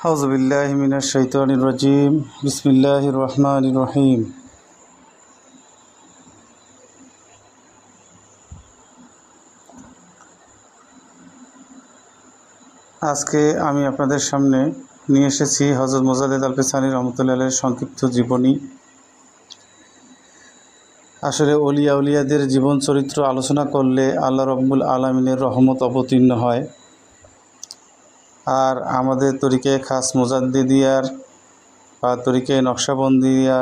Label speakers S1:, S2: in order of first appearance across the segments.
S1: আউযুবিল্লাহি মিনাশ শাইতানির রাজিম। বিসমিল্লাহির রহমানির রহিম। আজকে আমি আপনাদের সামনে নিয়ে এসেছি হযরত মোজাদ্দেদ আল পেছানী রহমতুল্লাহ আলাইহির সংক্ষিপ্ত জীবনী। আসলে উলিয়াদের জীবন চরিত্র আলোচনা করলে আল্লাহ রাব্বুল আলামিনের রহমত অবতীর্ণ হয়। আর আমাদের তরিকায়ে খাস মোজাদ্দেদিয়ার বা তরিকায়ে নকশবন্দিয়া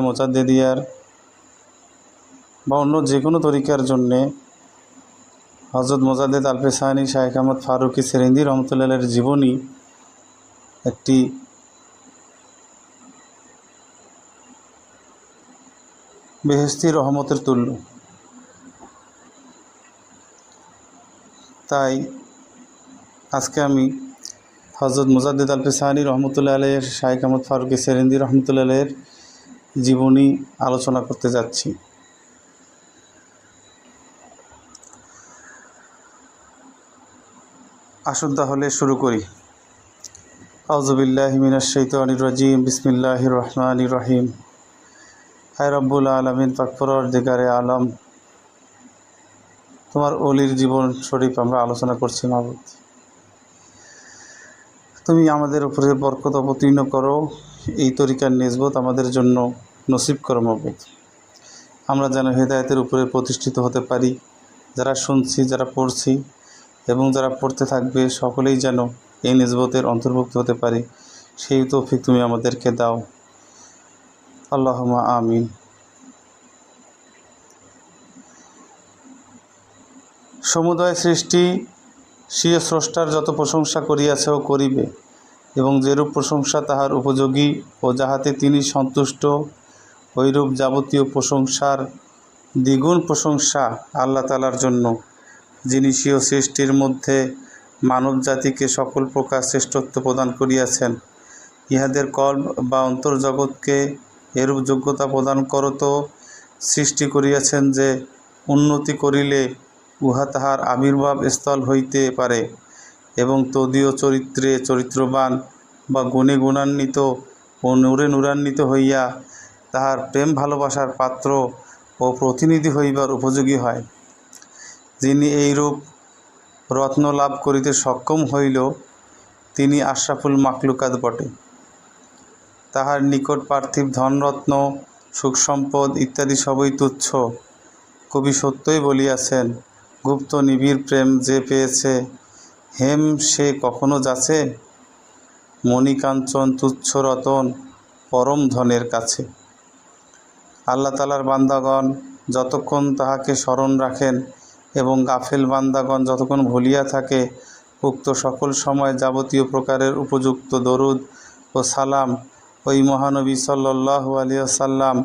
S1: মোজাদ্দেদিয়ার বা অন্য যে কোনো তরিকার জন্যে হযরত মোজাদ্দেদ আল পেছানী শাইখ আহমদ ফারুকী সেরেন্দি রহমতুল্লাহ আলাইহির জীবনী একটি বেহেশতি রহমতের তুল্য। তাই আজকে আমি হযরত মোজাদ্দেদ আল পেছানী রহমতুল্লাহ আলাইহির শাইখ আহমদ ফারুকী সেরেন্দি রহমতুল্লাহ আলাইহির জীবনী আলোচনা করতে যাচ্ছি। আসুন তাহলে শুরু করি। আউযুবিল্লাহি মিনাশ শাইতানির রাজিম। বিসমিল্লাহির রহমানির রহিম। হায় রব্বুল আলামিন, পাক পরওয়ারদিগারে আলম, তোমার ওলির জীবন শরীফ আমরা আলোচনা করছি। মাবুদ, তুমি আমাদের উপরে বরকত অবতীর্ণ করো, এই তরিকার নিসবত আমাদের জন্য নসিব করো মাবুদ। আমরা যেন হেদায়েতের উপরে প্রতিষ্ঠিত হতে পারি। যারা শুনছি, যারা পড়ছি এবং যারা পড়তে থাকবে, সকলেই যেন এই নিসবতের অন্তর্ভুক্ত হতে পারি, সেই তৌফিক তুমি আমাদেরকে দাও। আল্লাহুম্মা আমিন। সমুদয় সৃষ্টি স্বীয় স্রষ্টার যত প্রশংসা করিয়াছে ও করিবে, এবং যেরূপ প্রশংসা তাহার উপযোগী ও যাহাতে তিনি সন্তুষ্ট, ওইরূপ যাবতীয় প্রশংসার দ্বিগুণ প্রশংসা আল্লাহ তাআলার জন্য, যিনি স্বীয় সৃষ্টির মধ্যে মানব জাতিকে সকল প্রকার শ্রেষ্ঠত্ব প্রদান করিয়াছেন। ইহাদের কল্ব বা অন্তর্জগৎকে এরূপ যোগ্যতা প্রদান করত সৃষ্টি করিয়াছেন যে উন্নতি করিলে উহা তাহার আবির্ভাব স্থল হইতে পারে, এবং তদীয় চরিত্রে চরিত্রবান বা গুণে গুণান্বিত ও নূরে নূরান্বিত হইয়া তাহার প্রেম ভালোবাসার পাত্র ও প্রতিনিধি হইবার উপযোগী হয়। যিনি এইরূপ রত্ন লাভ করিতে সক্ষম হইল, তিনি আশরাফুল মাখলুকাত বটে। তাহার নিকট পার্থিব ধনরত্ন, সুখ সম্পদ ইত্যাদি সবই তুচ্ছ। কবি সত্যই বলিয়াছেন, গুপ্ত নিবিড় প্রেম যে পেয়েছে, হেম সে কখনো যাচে, মণিকাঞ্চন তুচ্ছ রতন পরম ধনের কাছে। আল্লাহ তাআলার বান্দাগণ যতক্ষণ তাহাকে স্মরণ রাখেন এবং গাফেল বান্দাগণ যতক্ষণ ভুলিয়া থাকে, উক্ত সকল সময় যাবতীয় প্রকারের উপযুক্ত দরুদ ও সালাম ওই মহানবী সাল্লাল্লাহু আলাইহি ওয়াসাল্লাম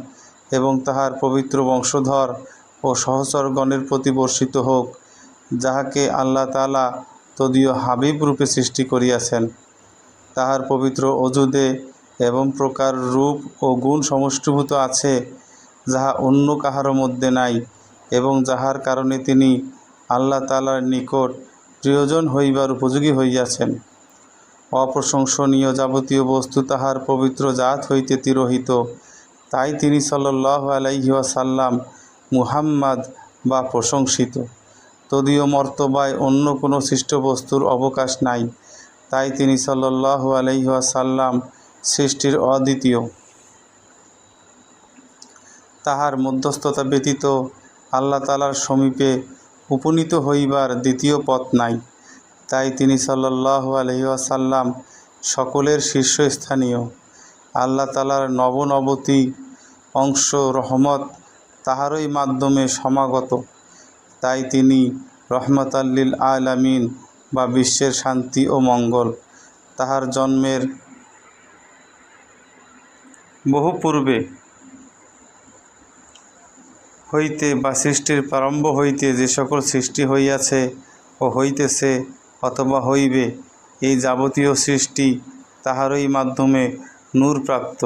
S1: এবং তাহার পবিত্র বংশধর ও সহচরগণের প্রতি বর্ষিত হোক, যাহাকে আল্লাহ তাআলা তদীয় হাবিব রূপে সৃষ্টি করিয়াছেন। তাহার পবিত্র অজুদে এবং প্রকার রূপ ও গুণ সমষ্টিভূত আছে, যাহা অন্য কাহারও মধ্যে নাই, এবং যাহার কারণে তিনি আল্লাহ তাআলার নিকট প্রিয়জন হইবার উপযোগী হইয়াছেন। অপ্রশংসনীয় যাবতীয় বস্তু তাহার পবিত্র জাত হইতে তিরোহিত, তাই তিনি সাল্লাল্লাহু আলাইহি ওয়াসাল্লাম মুহাম্মদ বা প্রশংসিত। তদীয় মর্তবায় অন্য কোনো সৃষ্ট বস্তুর অবকাশ নাই, তাই তিনি সাল্লাল্লাহু আলাইহি ওয়াসাল্লাম সৃষ্টির অদ্বিতীয়। তাহার মধ্যস্থতা ব্যতীত আল্লাহ তাআলার সমীপে উপনীত হইবার দ্বিতীয় পথ নাই, তাই তিনি সাল্লাল্লাহু আলাইহি ওয়াসাল্লাম সকলের শীর্ষস্থানীয়। আল্লাহ তাআলার নবনবতি অংশ রহমত তাহারই মাধ্যমে সমাগত, তাই তিনি রহমাতাল লিল আলামিন বা বিশ্বের শান্তি ও মঙ্গল। তাহার জন্মের বহু পূর্বে হইতে বা সৃষ্টির প্রারম্ভ হইতে যে সকল সৃষ্টি হইয়াছে ও হইতেছে অথবা হইবে, এই যাবতীয় সৃষ্টি তাহারই মাধ্যমে নূরপ্রাপ্ত,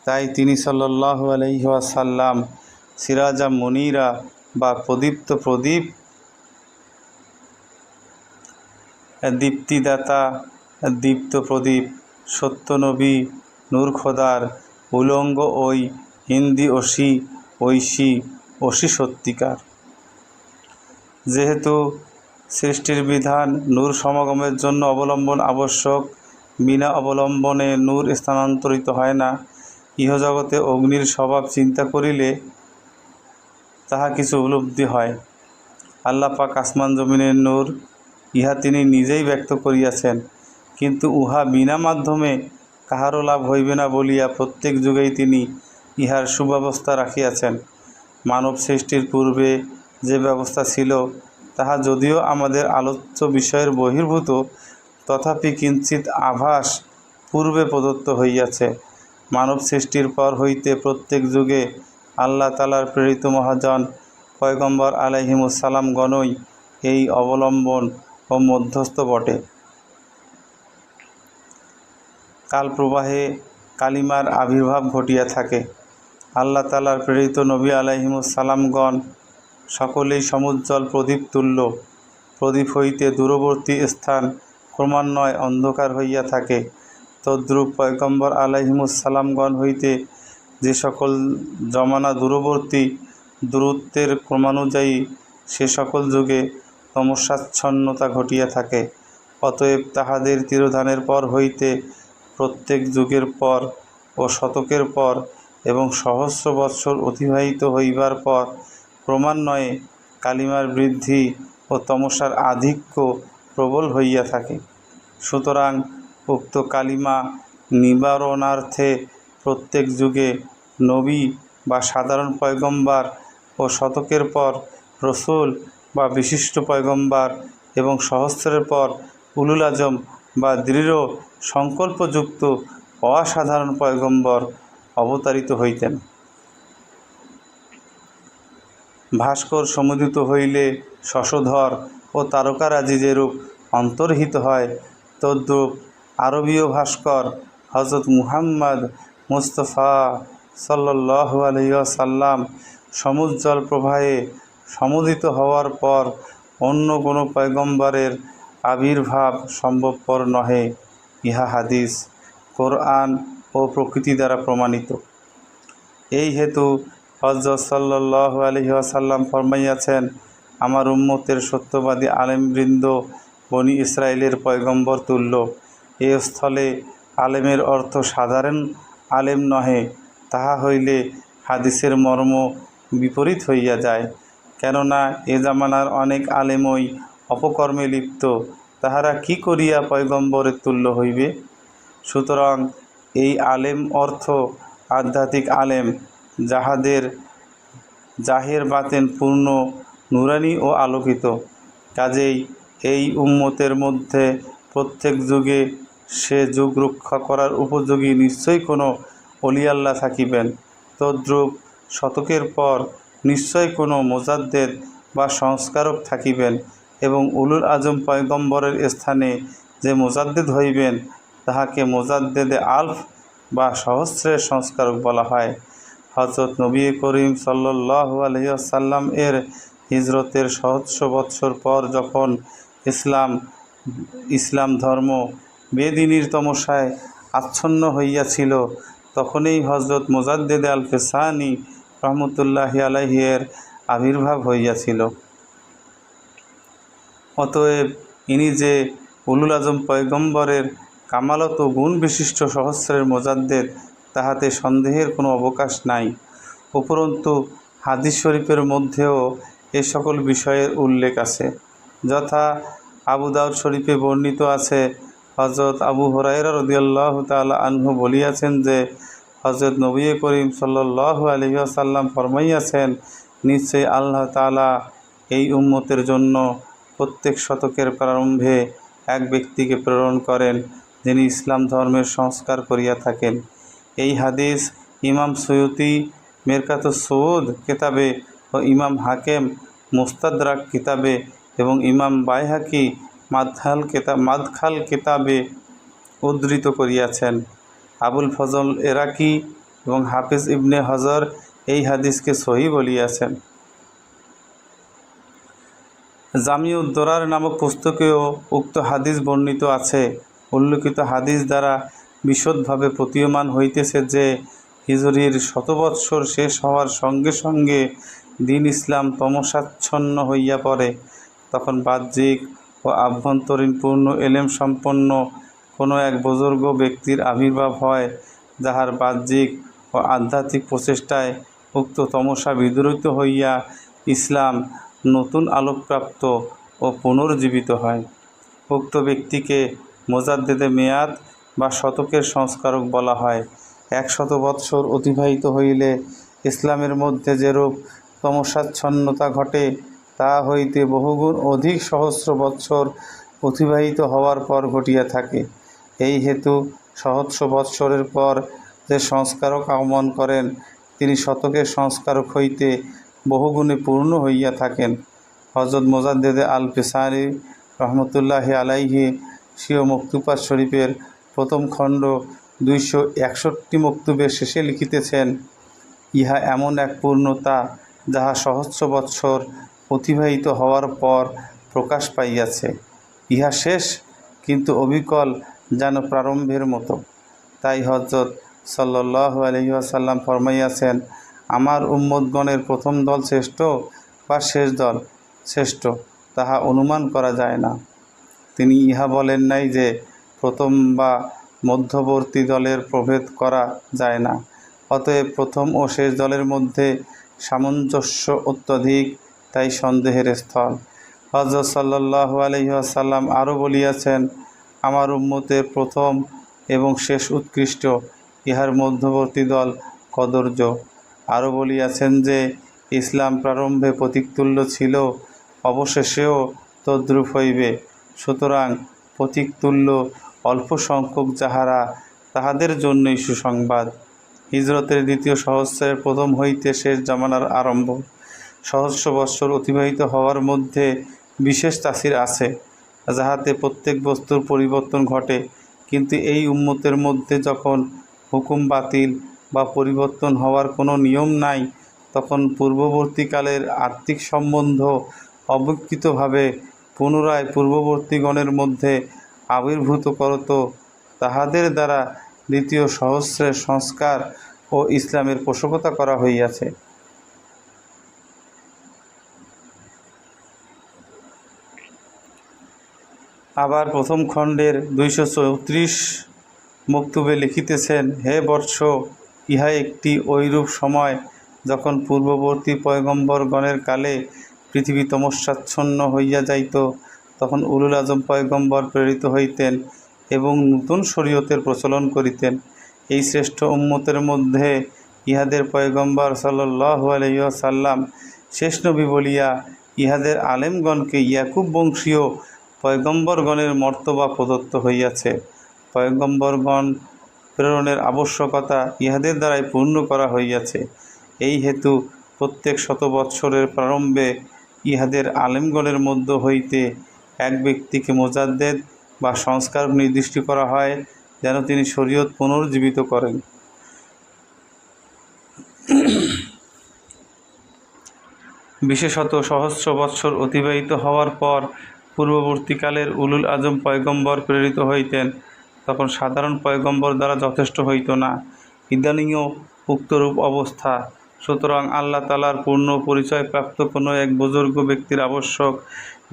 S1: তাই তিনি সাল্লাল্লাহু আলাইহি ওয়াসাল্লাম সিরাজা মুনীরা বা প্রদীপ্ত প্রদীপ, দীপ্তিদাতা দীপ্ত প্রদীপ, সত্য নবী, নূর খোদার, উলঙ্গ ওই হিন্দি অসি, ঐশী অসি সত্যিকার। যেহেতু সৃষ্টির বিধান নূর সমাগমের জন্য অবলম্বন আবশ্যক, বিনা অবলম্বনে নূর স্থানান্তরিত হয় না। ইহজগতে অগ্নির স্বভাব চিন্তা করিলে তাহা কিছু উপলব্ধি হয়। আল্লাহ পাক আসমান জমিনের নূর, ইহা তিনি নিজেই ব্যক্ত করিয়াছেন, কিন্তু উহা বিনা মাধ্যমে কাহারও লাভ হইবে না বলিয়া প্রত্যেক যুগেই তিনি ইহার সুব্যবস্থা রাখিয়াছেন। মানব সৃষ্টির পূর্বে যে ব্যবস্থা ছিল তাহা যদিও আমাদের আলোচ্য বিষয়ের বহির্ভূত, তথাপি কিঞ্চিৎ আভাস পূর্বে প্রদত্ত হইয়াছে। মানব সৃষ্টির পর হইতে প্রত্যেক যুগে আল্লাহ তাআলার প্রেরিত মহাজন পয়গম্বর আলাইহিমুসসালামগণই এই অবলম্বন ও মধ্যস্থ বটে। কালপ্রবাহে কালিমার আবির্ভাব ঘটিয়া থাকে। আল্লাহ তাআলার প্রেরিত নবী আলাইহিমুসসালামগণ সকলেই সমুজ্জ্বল প্রদীপ তুল্য। প্রদীপ হইতে দূরবর্তী স্থান ক্রমান্বয়ে অন্ধকার হইয়া থাকে। তদ্রূপ পয়গম্বর আলাইহিমুসসালামগণ হইতে যে সকল জমানা দূরবর্তী, দূরত্বের ক্রমানুযায়ী সে সকল যুগে তমসাচ্ছন্নতা ঘটিয়া থাকে। অতএব তাহাদের তিরোধানের পর হইতে প্রত্যেক যুগের পর ও শতকের পর এবং সহস্র বৎসর অতিবাহিত হইবার পর ক্রমান্বয়ে কালিমার বৃদ্ধি ও তমসার আধিক্য প্রবল হইয়া থাকে। সুতরাং উক্ত কালিমা নিবারণার্থে প্রত্যেক যুগে নবী বা সাধারণ পয়গম্বর ও শতকের পর রসুল বা বিশিষ্ট পয়গম্বর এবং সহস্রের পর উলুল আজম বা দৃঢ় সংকল্পযুক্ত অসাধারণ পয়গম্বর অবতারিত হইতেন। ভাস্কর সমুদিত হইলে শশধর ও তারকারাজি যেরূপ অন্তর্হিত হয়, তদ্রূপ আরবীয় ভাস্কর হজরত মুহাম্মদ মুস্তাফা সাল্লাল্লাহু আলাইহি ওয়াসাল্লাম সমুজ্জ্বল প্রভায়ে সমুদিত হওয়ার পর অন্য কোনো পয়গম্বরের আবির্ভাব সম্ভবপর নহে। ইহা হাদিস, কোরআন ও প্রকৃতি দ্বারা প্রমাণিত। এই হেতু হযরত সাল্লাল্লাহু আলাইহি ওয়াসাল্লাম ফরমাইয়াছেন, আমার উম্মতের সত্যবাদী আলেমবৃন্দ বনি ইসরায়েলের পয়গম্বর তুল্য। এ স্থলে আলেমের অর্থ সাধারণ আলেম নহে, তাহা হইলে হাদিসের মর্ম বিপরীত হইয়া যায়। কেননা এ জামানার অনেক আলেমই অপকর্মে লিপ্ত, তাহারা কি করিয়া পয়গম্বরের তুল্য হইবে? সুতরাং এই আলেম অর্থ আধ্যাত্মিক আলেম, যাহাদের জাহের বাতেন পূর্ণ নুরানি ও আলোকিত। কাজেই এই উম্মতের মধ্যে প্রত্যেক যুগে সে যুগ রক্ষা করার উপযোগী নিশ্চয়ই কোনো অলি আল্লাহ থাকিবেন। তদ্রূপ শতকের পর নিশ্চয় কোনো মুজাদ্দেদ বা সংস্কারক থাকিবেন এবং উলুল আজম পয়গম্বরের স্থানে যে মুজাদ্দেদ হইবেন তাহাকে মুজাদ্দেদে আলফ বা সহস্রের সংস্কারক বলা হয়। হযরত নবী করিম সাল্লাল্লাহু আলাইহি ওয়াসাল্লাম এর হিজরতের সহস্র বৎসর পর যখন ইসলাম ধর্ম বেদিনীর তমসায় আচ্ছন্ন হইয়াছিল, তখনই হযরত মুজাদ্দেদে আলফে সানি রহমতুল্লাহি আলাইহি এর আবির্ভাব হইয়াছিল। অতএব ইনি যে উলুল আজম পয়গম্বরের কামালত ও গুণ বিশিষ্ট সহস্রের মুজাদ্দেদ, তাহাতে সন্দেহের কোনো অবকাশ নাই। উপরন্তু হাদিস শরীফের মধ্যেও এ সকল বিষয়ের উল্লেখ আছে। যথা আবু দাউদ শরীফে বর্ণিত আছে, হযরত আবু হুরায়রা রাদিয়াল্লাহু তাআলা আনহু বলিয়াছেন যে, হযরত নবী করিম সাল্লাল্লাহু আলাইহি ওয়াসাল্লাম ফরমাইয়াছেন, নিশ্চয়ই আল্লাহ তাআলা এই উম্মতের জন্য প্রত্যেক শতকের প্রারম্ভে এক ব্যক্তিকে প্রেরণ করেন, যিনি ইসলাম ধর্মের সংস্কার করিয়া থাকেন। এই হাদিস ইমাম সুয়ুতি মেরকাতুস সুউদ কিতাবে ও ইমাম হাকেম মুস্তাদরাক কিতাবে এবং ইমাম বাইহাকি মাদখাল কিতাবে উদ্ধৃত করিয়াছেন। আবুল ফজল এরাকি এবং হাফিজ ইবনে হজর এই হাদিসকে সহি বলিয়াছেন। জামিউদ দরার নামক পুস্তকেও উক্ত হাদিস বর্ণিত আছে। উল্লেখিত হাদিস দ্বারা বিশদভাবে প্রতীয়মান হইতেছে যে হিজরির 100 বৎসর শেষ হওয়ার সঙ্গে সঙ্গে দিন ইসলাম তমসাচ্ছন্ন হইয়া পড়ে। তখন বাহ্যিক ও আভ্যন্তরীণ পূর্ণ এলেম সম্পন্ন কোনো এক বুজুর্গ ব্যক্তির আবির্ভাব হয়, যাহার বাহ্যিক ও আধ্যাত্মিক প্রচেষ্টায় উক্ত তমসা বিদূরিত হইয়া ইসলাম নতুন আলোকপ্রাপ্ত ও পুনর্জীবিত হয়। উক্ত ব্যক্তিকে মোজাদ্দেদে মেয়াদ বা শতকের সংস্কারক বলা হয়। 100 বৎসর অতিবাহিত হইলে ইসলামের মধ্যে যেরূপ তমসাচ্ছন্নতা ঘটে, তা হইতে বহুগুণ অধিক সহস্র বৎসর অতিবাহিত হওয়ার পর ঘটিয়া থাকে। এই হেতু সহস্র বৎসরের পর যে সংস্কারক আগমন করেন, তিনি শতকের সংস্কারক হইতে বহুগুণে পূর্ণ হইয়া থাকেন। হযরত মোজাদ্দেদে আল পেসারি রহমতুল্লাহি আলাইহি স্বীয় মকতুবাত শরীফের প্রথম খণ্ড 261 মকতুবের শেষে লিখিতেছেন, ইহা এমন এক পূর্ণতা যাহা সহস্র বৎসর অতিবাহিত হওয়ার পর প্রকাশ পাইয়াছে। ইহা শেষ কিন্তু অবিকল, যেন প্রারম্ভের মতো। তাই হযরত সাল্লাল্লাহু আলাইহি ওয়াসাল্লাম ফরমাইয়াছেন, আমার উম্মতগণের প্রথম দল শ্রেষ্ঠ বা শেষ দল শ্রেষ্ঠ, তাহা অনুমান করা যায় না। তিনি ইহা বলেন নাই যে প্রথম বা মধ্যবর্তী দলের প্রভেদ করা যায় না। অতএব প্রথম ও শেষ দলের মধ্যে সামঞ্জস্য অত্যধিক, তাই সন্দেহের স্থল। হযরত সাল্লাল্লাহু আলাইহি ওয়াসাল্লাম আরও বলিয়াছেন, আমার উম্মতের প্রথম এবং শেষ উৎকৃষ্ট, ইহার মধ্যবর্তী দল কদর্য। আরও বলিয়াছেন যে ইসলাম প্রারম্ভে প্রতীকতুল্য ছিল, অবশেষেও তদ্রূপ হইবে। সুতরাং প্রতীকতুল্য অল্প সংখ্যক যাহারা, তাহাদের জন্যই সুসংবাদ। হিজরতের দ্বিতীয় সহস্রের প্রথম হইতে শেষ জামানার আরম্ভ। সহস্র বৎসর অতিবাহিত হওয়ার মধ্যে বিশেষ তাসির আছে, যাহাতে প্রত্যেক বস্তুর পরিবর্তন ঘটে। কিন্তু এই উম্মতের মধ্যে যখন হুকুম বাতিল বা পরিবর্তন হওয়ার কোনো নিয়ম নাই, তখন পূর্ববর্তীকালের আত্মিক সম্বন্ধ অবিকৃতভাবে পুনরায় পূর্ববর্তীগণের মধ্যে আবির্ভূত করত। তাহাদের দ্বারা দ্বিতীয় সহস্রের সংস্কার ও ইসলামের পোষকতা করা হইয়াছে। আবার প্রথম খণ্ডের 234 মকতুবে লিখিতেছেন, হে বৎস, ইহা একটি ঐরূপ সময় যখন পূর্ববর্তী পয়গম্বরগণের কালে পৃথিবী তমসাচ্ছন্ন হইয়া যাইত। তখন উলুল আজম পয়গম্বর প্রেরিত হইতেন এবং নূতন শরীয়তের প্রচলন করিতেন। এই শ্রেষ্ঠ উম্মতের মধ্যে ইহাদের পয়গম্বর সাল্লাল্লাহু আলাইহি ওয়াসাল্লাম শেষ নবী বলিয়া ইহাদের আলেমগণকে ইয়াকুব বংশীয় পয়গম্বরগণের মর্তবা প্রদত্ত হইয়াছে। পয়গম্বরগণ প্রেরণের আবশ্যকতা ইহাদের দ্বারাই পূর্ণ করা হইয়াছে। এই হেতু প্রত্যেক 100 বৎসরের প্রারম্ভে ইহাদের আলেমগণের মধ্য হইতে এক ব্যক্তিকে মোজাদ্দেদ বা সংস্কারক নির্দিষ্ট করা হয়, যেন তিনি শরীয়ত পুনর্জীবিত করেন। বিশেষত সহস্র বৎসর অতিবাহিত হওয়ার পর পূর্ববর্তীকালের উলুল আজম পয়গম্বর প্রেরিত হইতেন, তখন সাধারণ পয়গম্বর দ্বারা যথেষ্ট হইত না। ইদানীয় উক্তরূপ অবস্থা। সুতরাং আল্লাহ তাআলার পূর্ণ পরিচয় প্রাপ্ত কোনো এক বুজুর্গ ব্যক্তির আবশ্যক,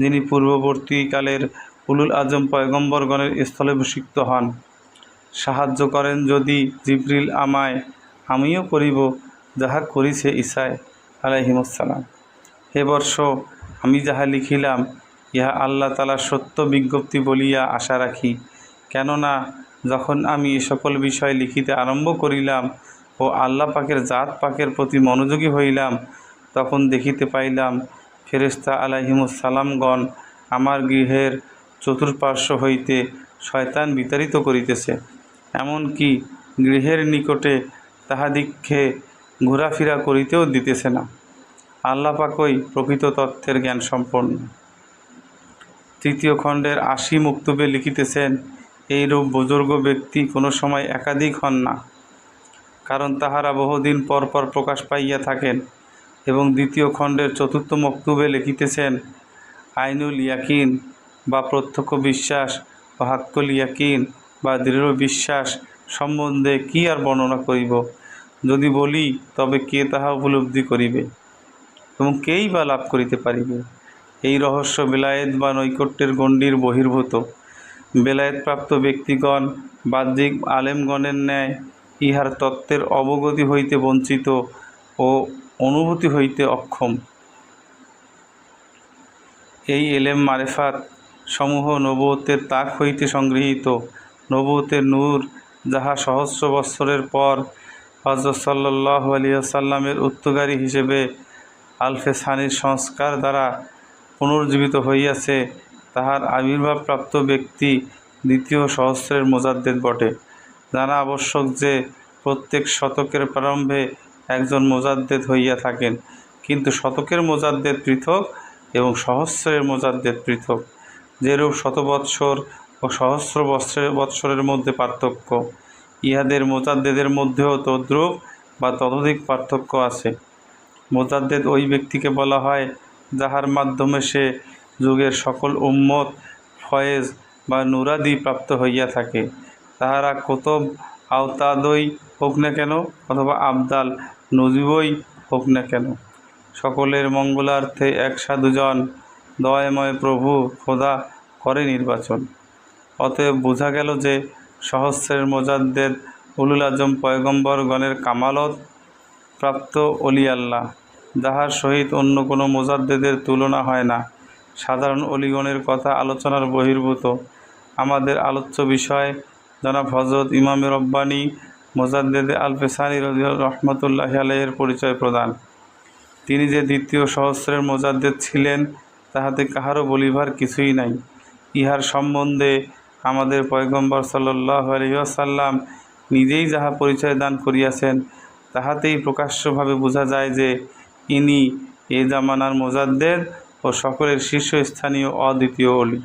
S1: যিনি পূর্ববর্তীকালের উলুল আজম পয়গম্বরগণের স্থলাভিষিক্ত হন। সাহায্য করেন যদি জিবরিল আমায়, আমিও করিব যাহা করিছে ঈসা আলাইহিসসালাম। হে বর্ষ, আমি যাহা লিখিলাম, ইহা আল্লাহ তাআলার সত্য বিজ্ঞপ্তি বলিয়া আশা রাখি। কেননা যখন আমি এ সকল বিষয় লিখিতে আরম্ভ করিলাম ও আল্লাহ পাকের জাত পাকের প্রতি মনোযোগী হইলাম, তখন দেখিতে পাইলাম ফেরেশতা আলাইহিমুসসালামগণ আমার গৃহের চতুর্পার্শ্ব হইতে শয়তান বিতাড়িত করিতেছে, এমনকি গৃহের নিকটে তাহাদিগকে ঘোরাফেরা করিতেও দিতেছে না। আল্লাহ পাকই প্রকৃত তথ্যের জ্ঞান সম্পন্ন। তৃতীয় খণ্ডের 80 মকতুবে লিখিতেছেন, এইরূপ বুজুর্গ ব্যক্তি কোনো সময় একাধিক হন না, কারণ তাহারা বহুদিন পর পর প্রকাশ পাইয়া থাকেন। এবং দ্বিতীয় খণ্ডের 4 মকতুবে লিখিতেছেন, আইনুল ইয়াকিন বা প্রত্যক্ষ বিশ্বাস ও হাক্কুল ইয়াকিন বা দৃঢ় বিশ্বাস সম্বন্ধে কি আর বর্ণনা করিব? যদি বলি তবে কে তাহা উপলব্ধি করিবে এবং কেই বা লাভ করিতে পারিবে? এই রহস্য বেলায়েত বা নৈকট্যের গণ্ডির বহির্ভূত। বেলায়েতপ্রাপ্ত ব্যক্তিগণ বাহ্যিক আলেমগণের ন্যায় ইহার তত্ত্বের অবগতি হইতে বঞ্চিত ও অনুভূতি হইতে অক্ষম। এই এলেম মারেফাত সমূহ নবুয়তের তাক হইতে সংগৃহীত। নবুয়তের নূর, যাহা সহস্র বৎসরের পর হযরত সাল্লাল্লাহু আলাইহি ওয়াসাল্লামের উত্তরকারী হিসেবে আলফে সানির সংস্কার দ্বারা পুনর্জীবিত হইয়াছে, তাহার আবির্ভাবপ্রাপ্ত ব্যক্তি দ্বিতীয় সহস্রের মুজাদ্দেদ বটে। জানা আবশ্যক যে প্রত্যেক শতকের প্রারম্ভে একজন মুজাদ্দেদ হইয়া থাকেন, কিন্তু শতকের মুজাদ্দেদ পৃথক এবং সহস্রের মুজাদ্দেদ পৃথক। যেরূপ শতবৎসর ও সহস্র বৎসরের মধ্যে পার্থক্য, ইহাদের মুজাদ্দেদের মধ্যেও তদ্রূপ বা ততোধিক পার্থক্য আছে। মুজাদ্দেদ ওই ব্যক্তিকে বলা হয় যাহার মাধ্যমে সে যুগের সকল উম্মত ফয়েজ বা নুরাদি প্রাপ্ত হইয়া থাকে। তাহারা কুতুব আওতাদই হোক না কেন অথবা আবদাল নজিবই হোক না কেন, সকলের মঙ্গলার্থে এক সাধুজন দয়াময় প্রভু খোদা করে নির্বাচন। অতএব বোঝা গেল যে সহস্রের মুজাদ্দেদ উলুল আজম পয়গম্বরগণের কামালত প্রাপ্ত অলি আল্লাহ, যাহার সহিত অন্য কোনো মুজাদ্দেদের তুলনা হয় না। সাধারণ অলিগণের কথা আলোচনার বহির্ভূত। আমাদের আলোচ্য বিষয় জনাব হযরত ইমামে রব্বানী মুজাদ্দেদে আলফে সানি রহমতুল্লাহি আলাইহির পরিচয় প্রদান। তিনি যে দ্বিতীয় সহস্রের মুজাদ্দেদ ছিলেন, তাহাতে কাহারও বলিবার কিছুই নাই। ইহার সম্বন্ধে আমাদের পয়গম্বর সাল্লাল্লাহু আলাইহি ওয়াসাল্লাম নিজেই যাহা পরিচয় দান করিয়াছেন, তাহাতেই প্রকাশ্যভাবে বোঝা যায় যে ইনি এ জামানার মুজাদ্দেদ ও সকলের শীর্ষস্থানীয় অদ্বিতীয় অলি।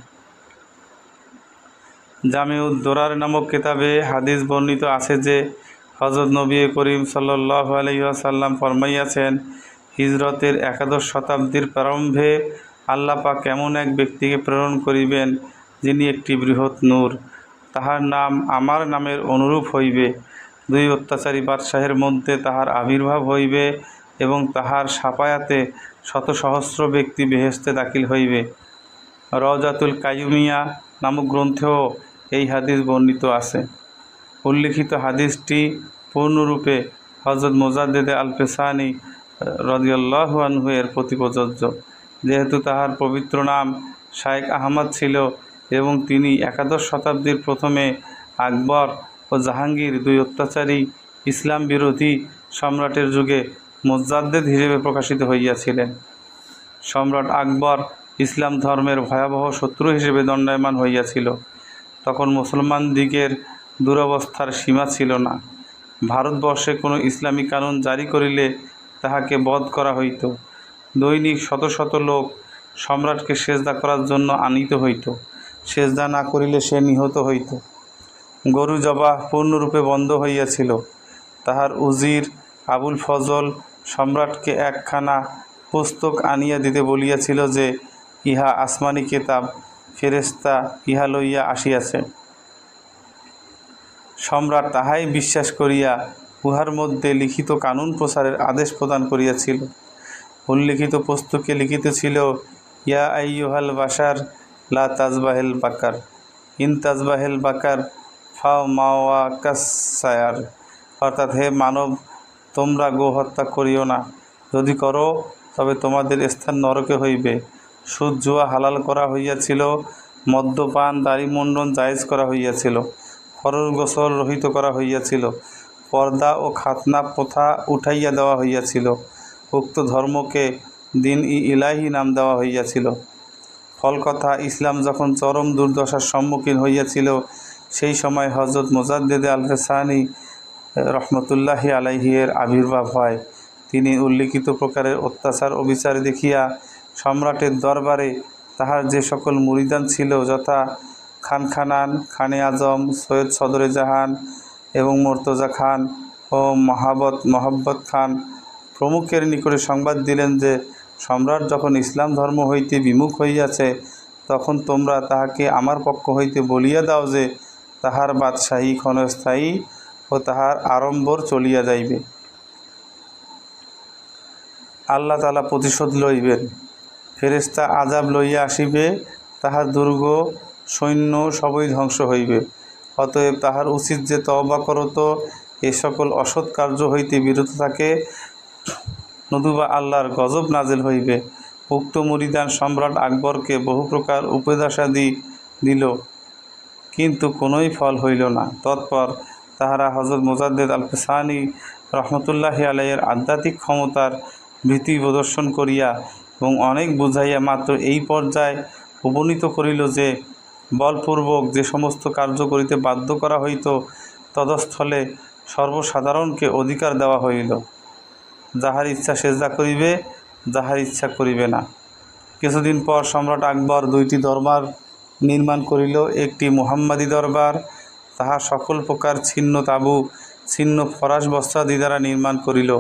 S1: জামিউদ-দোরার নামক কিতাবে হাদিস বর্ণিত আছে যে হযরত নবী করিম সাল্লাল্লাহু আলাইহি ওয়াসাল্লাম ফরমাইয়াছেন, হিজরতের একাদশ শতাব্দীর প্রারম্ভে আল্লাহ পাক এমন এক ব্যক্তিকে প্রেরণ করিবেন, যিনি একটি বৃহৎ নূর। তাহার নাম আমার নামের অনুরূপ হইবে। দুই অত্যাচারী বাদশাহের মধ্যে তাহার আবির্ভাব হইবে এবং তাহার সাফায়াতে শত সহস্র ব্যক্তি বেহেশতে দাখিল হইবে। রওজাতুল কাইয়ুমিয়া নামক গ্রন্থেও এই হাদিস বর্ণিত আছে। উল্লিখিত হাদিসটি পূর্ণরূপে হযরত মুজাদ্দেদে আলফে সানি রাদিয়াল্লাহু আনহু এর প্রতি প্রযোজ্য, যেহেতু তাহার পবিত্র নাম শাইখ আহমদ ছিল এবং তিনি একাদশ শতাব্দীর প্রথমে আকবর ও জাহাঙ্গীর দুই অত্যাচারী ইসলাম বিরোধী সম্রাটের যুগে মুজাদ্দেদ হিসেবে প্রকাশিত হইয়াছিলেন। সম্রাট আকবর ইসলাম ধর্মের ভয়াবহ শত্রু হিসেবে দণ্ডায়মান হইয়াছিল। তখন মুসলমান দিগের দুরবস্থার সীমা ছিল না। ভারতবর্ষে কোনো ইসলামী কানুন জারি করিলে তাহাকে বধ করা হইত। দৈনিক শত শত লোক সম্রাটকে সেজদা করার জন্য আনিত হইত। সেজদা না করিলে সে নিহত হইত। গরু জবাহ পূর্ণরূপে বন্ধ হইয়াছিল। তাহার উজির আবুল ফজল সম্রাটকে একখানা পুস্তক আনিয়া দিতে বলিয়াছিল যে ইহা আসমানি কিতাব, ফেরেশতা ইহা লইয়া আসিয়াছে। সম্রাট তাহাই বিশ্বাস করিয়া উহার মধ্যে লিখিত কানুন প্রচারের আদেশ প্রদান করিয়াছিল। উল্লিখিত পুস্তকে লিখিত ছিল, ইয়া আইয়ুহাল বাশার লা তাজবাহিল বাকার, ইন তাজবাহিল বাকার ফাও মাওয়াকাসায়ার, অর্থাৎ হে মানব, তোমরা গো হত্যা করিও না, যদি করো তবে তোমাদের স্থান নরকে হইবে। সুদ জুয়া হালাল করা হইয়াছিল, মদ্যপান দাড়িমুন্ডন জায়েজ করা হইয়াছিল, ফরজ গোসল রহিত করা হইয়াছিল, পর্দা ও খাতনা প্রথা উঠাইয়া দেওয়া হইয়াছিল। উক্ত ধর্মকে দিন ইলাহি নাম দেওয়া হইয়াছিল। ফলকথা, ইসলাম যখন চরম দুর্দশার সম্মুখীন হইয়াছিল, সেই সময় হযরত মুজাদ্দেদে আলফে সানি রহমতুল্লাহি আলাইহি এর আবির্ভাব হয়। তিনি উল্লিখিত প্রকারের অত্যাচার ও বিচার দেখিয়া সম্রাটের দরবারে তাহার যে সকল মুরিদান ছিল, যথা খান খানান, খানে আজম, সৈয়দ সদরে জাহান এবং মর্তজা খান ও মহাব্বত খান প্রমুখের নিকটে সংবাদ দিলেন যে সম্রাট যখন ইসলাম ধর্ম হইতে বিমুখ হইয়াছে, তখন তোমরা তাহাকে আমার পক্ষ হইতে বলিয়া দাও যে তাহার বাদশাহী ক্ষণস্থায়ী ও তাহার আড়ম্বর চলিয়া যাইবে। আল্লাহ তাআলা প্রতিশোধ লইবেন, ফেরেশতা আযাব লইয়া আসিবে, তাহার দুর্গ সৈন্য সবই ধ্বংস হইবে। অতএব তাহার উচিত যে তওবা করত, এ সকল অসৎ কার্য হইতে বিরত থাকে, নতুবা আল্লাহর গজব নাজিল হইবে। উক্ত মুরিদান সম্রাট আকবরকে বহু প্রকার উপদেশাদি দিল, কিন্তু কোনোই ফল হইল না। তৎপর তাহারা হযরত মুজাদ্দেদ আল-ফিসানি রহমতুল্লাহি আলাইহির আধ্যাত্মিক ক্ষমতার ভীতি প্রদর্শন করিয়া এবং অনেক বুঝাইয়া মাত্র এই পর্যায়ে উপনীত করিল যে বলপূর্বক যে সমস্ত কার্য করিতে বাধ্য করা হইত, তদস্থলে সর্বসাধারণকে অধিকার দেওয়া হইল। যাহার ইচ্ছা সেজদা করিবে, যাহার ইচ্ছা করিবে না। কিছুদিন পর সম্রাট আকবর দুইটি দরবার নির্মাণ করিল। একটি মুহাম্মাদি দরবার, তাহা সকল প্রকার ছিন্ন তাঁবু, ছিন্ন ফরাস বস্ত্রাদি দ্বারা নির্মাণ করিল।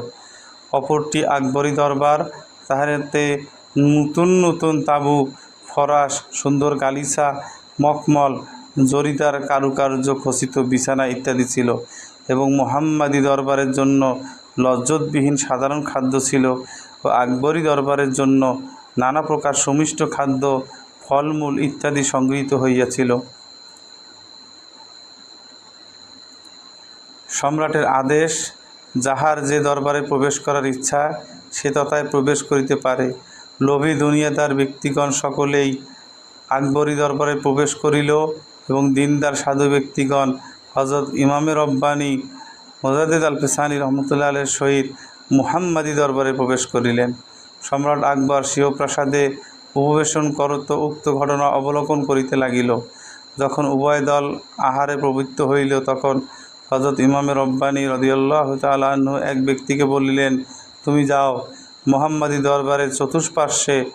S1: অপরটি আকবরী দরবার, তাহাতে নূতন নূতন তাঁবু, ফরাস, সুন্দর গালিচা, মখমল, জরিদার কারুকার্য খচিত বিছানা ইত্যাদি ছিল। এবং মুহাম্মাদি দরবারের জন্য লজ্জতবিহীন সাধারণ খাদ্য ছিল ও আকবরী দরবারের জন্য নানা প্রকার সুমিষ্ট খাদ্য, ফলমূল ইত্যাদি সংগৃহীত হইয়াছিল। সম্রাটের আদেশ, যাহার যে দরবারে প্রবেশ করার ইচ্ছা সে তথায় প্রবেশ করিতে পারে। লোভী দুনিয়াদার ব্যক্তিগণ সকলেই আকবরী দরবারে প্রবেশ করিল এবং দিনদার সাধু ব্যক্তিগণ হযরত ইমামে রব্বানী মুজাদ্দেদ আল-ফিসানি রহমতুল্লাহ আলাইহির সহিত মুহাম্মাদি দরবারে প্রবেশ করিলেন। সম্রাট আকবর স্বীয় প্রাসাদে উপবেশন করত উক্ত ঘটনা অবলোকন করিতে লাগিল। যখন উভয় দল আহারে প্রবৃত্ত হইল, তখন হযরত ইমামে রব্বানী রাদিয়াল্লাহু তাআলা আনহু এক ব্যক্তিকে বলিলেন, তুমি যাও, মুহাম্মাদি দরবারের চতুষ্পার্শ্বে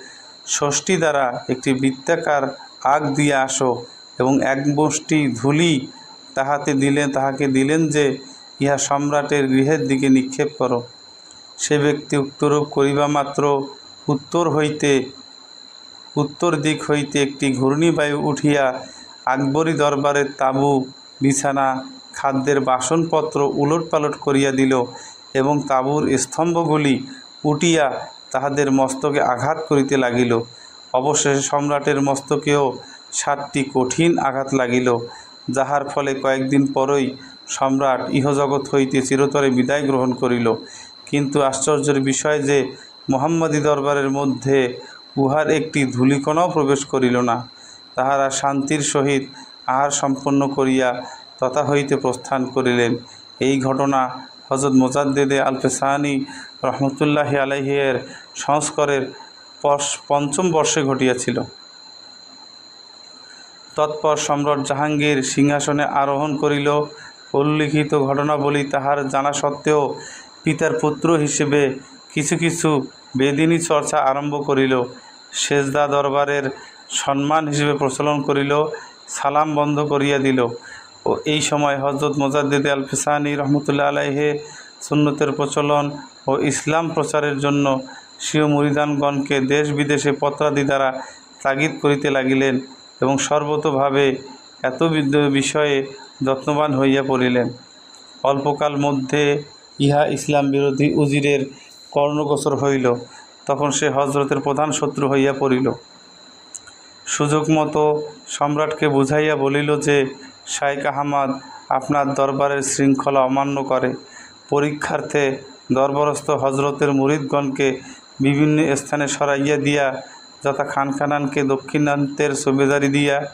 S1: ষষ্ঠী দ্বারা একটি বৃত্তাকার আগ দিয়ে আসো এবং এক মুষ্টি ধূলি তাহাকে দিলেন যে ইহা সম্রাটের গৃহের দিকে নিক্ষেপ করো। সে ব্যক্তি উক্তরূপ করিবা মাত্র উত্তর দিক হইতে একটি ঘূর্ণিবায়ু উঠিয়া আকবরী দরবারের তাঁবু, বিছানা, খাদ্যের বাসনপত্র উলটপালট করিয়া দিল এবং তাঁবুর স্তম্ভগুলি উঠিয়া তাহাদের মস্তকে আঘাত করিতে লাগিল। অবশেষে সম্রাটের মস্তকেও 7টি কঠিন আঘাত লাগিল, যাহার ফলে কয়েকদিন পরই সম্রাট ইহজগৎ হইতে চিরতরে বিদায় গ্রহণ করিল। কিন্তু আশ্চর্যের বিষয় যে মুহাম্মাদি দরবারের মধ্যে উহার একটি ধূলিকণাও প্রবেশ করিল না। তাহারা শান্তির সহিত আহার সম্পন্ন করিয়া তথা হইতে প্রস্থান করিলেন। এই ঘটনা হযরত মুজাদ্দেদ আল-ফিসানি রহমতুল্লাহি আলাইহির সংস্কারের 5ম বর্ষে ঘটিয়াছিল। তৎপর সম্রাট জাহাঙ্গীর সিংহাসনে আরোহণ করিল। উল্লিখিত ঘটনাবলী তাহার জানা সত্ত্বেও পিতার পুত্র হিসেবে কিছু কিছু বেদিনী চর্চা আরম্ভ করিল। সেজদা দরবারের সম্মান হিসেবে প্রচলন করিল, সালাম বন্ধ করিয়া দিল। ও এই সময় হযরত মুজাদ্দেদ আল-ফিসানি রহমতুল্লাহ আলাইহি সুন্নতের প্রচলন ও ইসলাম প্রচারের জন্য স্বীয় মুরিদানগণকে দেশ বিদেশে পত্রাদি দ্বারা তাগিদ করিতে লাগিলেন এবং সর্বতোভাবে এত বিষয়ে যত্নবান হইয়া পড়িলেন। অল্পকাল মধ্যে ইহা ইসলাম বিরোধী উজিরের কর্ণগোচর হইল। তখন সে হজরতের প্রধান শত্রু হইয়া পড়িল। সুযোগ মতো সম্রাটকে বুঝাইয়া বলিল যে শাইখ আহমদ আপনার দরবারের শৃঙ্খলা অমান্য করে। পরীক্ষার্থে দরবারস্থ হজরতের মুরিদগণকে বিভিন্ন স্থানে সরাইয়া দিয়া, যথা খান খানানকে দক্ষিণান্তের সুবেদারি দিয়া,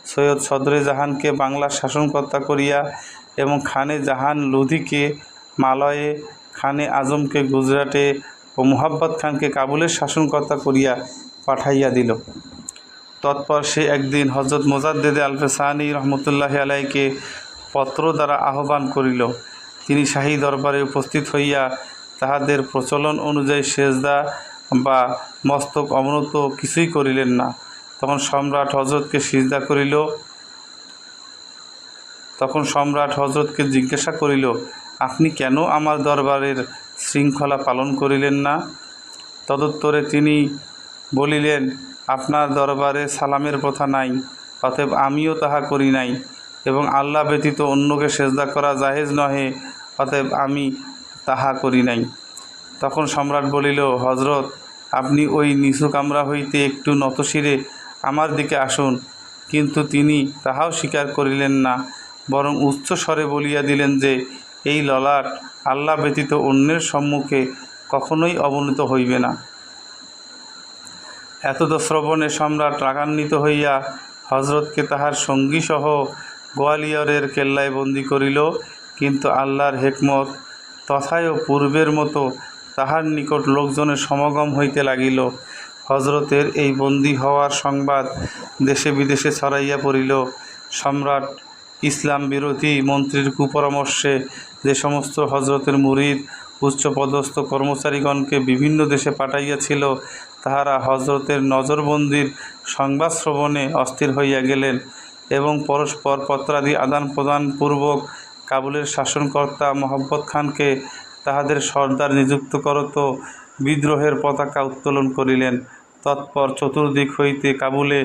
S1: সৈয়দ সদরে জাহানকে বাংলার শাসনকর্তা করিয়া এবং খানে জাহান লোধিকে মালয়ে, খানে আজমকে গুজরাটে ও মুহাব্বত খানকে কাবুলের শাসনকর্তা করিয়া পাঠাইয়া দিল। তৎপর সে একদিন হযরত মুজাদ্দেদ আল-ফিসানি রহমতুল্লাহি আলাইহিকে পত্র দ্বারা আহ্বান করিল। তিনি শাহী দরবারে উপস্থিত হইয়া তাহাদের প্রচলন অনুযায়ী সেজদা বা মস্তক অবনত কিছুই করিলেন না। তখন সম্রাট হজরতকে জিজ্ঞাসা করিল, আপনি কেন আমার দরবারের শৃঙ্খলা পালন করিলেন না? তদুত্তরে তিনি বলিলেন, আপনার দরবারে সালামের প্রথা নাই, অতএব আমিও তাহা করি নাই, এবং আল্লাহ ব্যতীত অন্যকে সেজদা করা জায়েজ নহে, অতএব আমি তাহা করি নাই। তখন সম্রাট বলিল, হজরত, আপনি ওই নিচু কামরা হইতে একটু নতশিরে আমার দিকে আসুন। কিন্তু তিনি তাহাও স্বীকার করিলেন না, বরং উচ্চ স্বরে বলিয়া দিলেন যে, এই ললাট আল্লাহ ব্যতীত অন্যের সম্মুখে কখনোই অবনীত হইবে না। এতদ শ্রবণে সম্রাট রাগান্বিত হইয়া হজরতকে তাহার সঙ্গীসহ গোয়ালিয়রের কেল্লায় বন্দী করিল। কিন্তু আল্লাহর হেকমত, তথায়ও পূর্বের মতো তাহার নিকট লোকজনের সমাগম হইতে লাগিল। হজরতের এই বন্দী হওয়ার সংবাদ দেশে বিদেশে ছড়াইয়া পড়িল। সম্রাট ইসলাম বিরোধী মন্ত্রীর কুপরামর্শে যে সমস্ত হজরতের মুরিদ উচ্চপদস্থ কর্মচারীগণকে বিভিন্ন দেশে পাঠাইয়াছিল, তাহারা হজরতের নজরবন্দির সংবাদ শ্রবণে অস্থির হইয়া গেলেন এবং পরস্পর পত্রাদি আদান প্রদানপূর্বক কাবুলের শাসনকর্তা মহব্বত খানকে তাহাদের সর্দার নিযুক্ত করত বিদ্রোহের পতাকা উত্তোলন করিলেন। তৎপর চতুর্দিক হইতে কাবুলে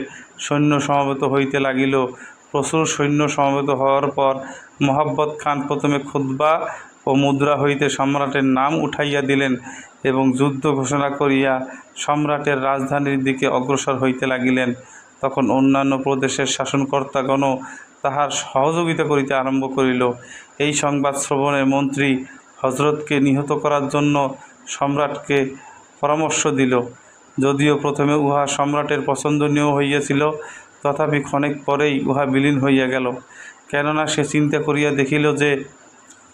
S1: সৈন্য সমবেত হইতে লাগিল। প্রচুর সৈন্য সমবেত হওয়ার পর মহব্বত খান প্রথমে খুতবা ও মুদ্রা হইতে সম্রাটের নাম উঠাইয়া দিলেন এবং যুদ্ধ ঘোষণা করিয়া সম্রাটের রাজধানীর দিকে অগ্রসর হইতে লাগিলেন। তখন অন্যান্য প্রদেশের শাসনকর্তাগণও তাহার সহযোগিতা করিতে আরম্ভ করিল। এই সংবাদ শ্রবণে মন্ত্রী হজরতকে নিহত করার জন্য সম্রাটকে পরামর্শ দিল। যদিও প্রথমে উহা সম্রাটের পছন্দনীয় হইয়াছিল, তথাপি ক্ষণেক পরেই উহা বিলীন হইয়া গেল। কেননা সে চিন্তা করিয়া দেখিল যে,